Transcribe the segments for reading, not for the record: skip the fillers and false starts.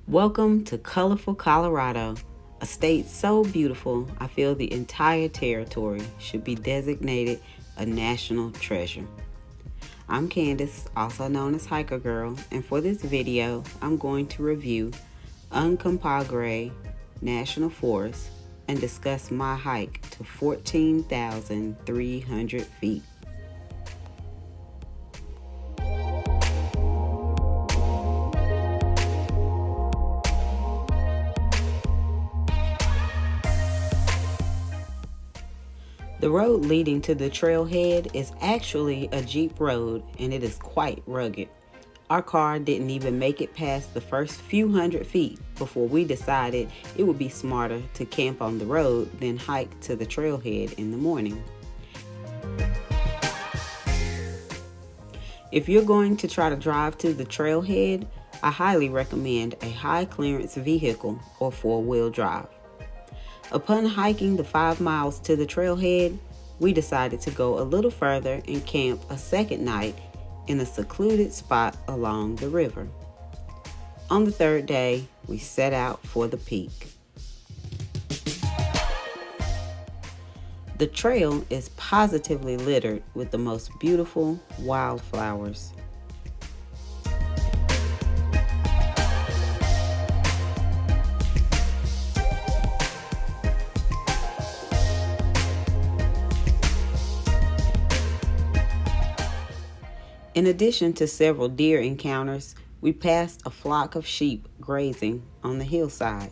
Welcome to colorful Colorado, a state so beautiful I feel the entire territory should be designated a national treasure. I'm Candace, also known as Hiker Girl, and for this video, I'm going to review Uncompahgre National Forest and discuss my hike to 14,300 feet. The road leading to the trailhead is actually a Jeep road, and it is quite rugged. Our car didn't even make it past the first few hundred feet before we decided it would be smarter to camp on the road than hike to the trailhead in the morning. If you're going to try to drive to the trailhead, I highly recommend a high clearance vehicle or four-wheel drive. Upon hiking the 5 miles to the trailhead, we decided to go a little further and camp a second night in a secluded spot along the river. On the third day, we set out for the peak. The trail is positively littered with the most beautiful wildflowers. In addition to several deer encounters, we passed a flock of sheep grazing on the hillside.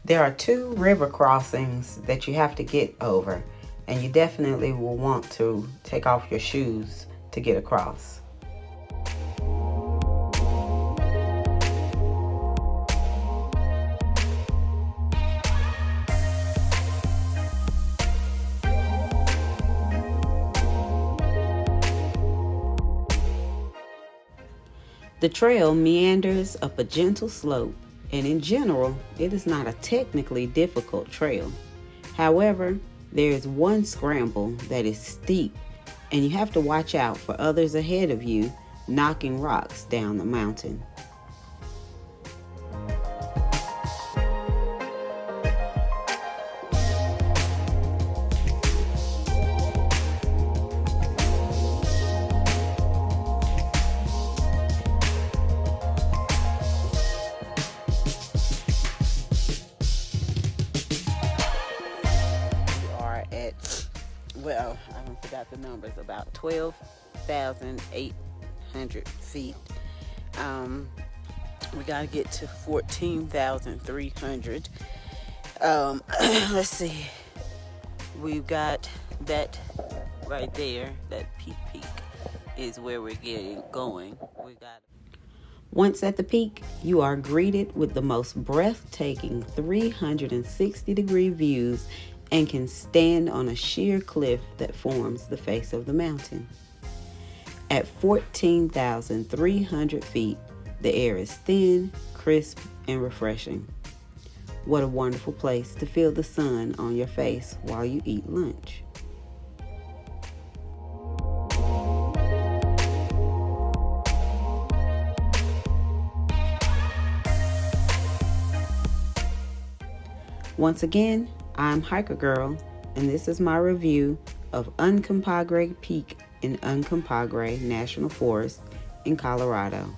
There are 2 river crossings that you have to get over, and you definitely will want to take off your shoes to get across. The trail meanders up a gentle slope, and in general, it is not a technically difficult trail. However, there is one scramble that is steep, and you have to watch out for others ahead of you knocking rocks down the mountain. Well, I haven't forgot the numbers, about 12,800 feet. We got to get to 14,300. Let's see. We've got that right there. That peak is where we're going. Once at the peak, you are greeted with the most breathtaking 360-degree views and can stand on a sheer cliff that forms the face of the mountain. At 14,300 feet, the air is thin, crisp, and refreshing. What a wonderful place to feel the sun on your face while you eat lunch. Once again, I'm Hiker Girl, and this is my review of Uncompahgre Peak in Uncompahgre National Forest in Colorado.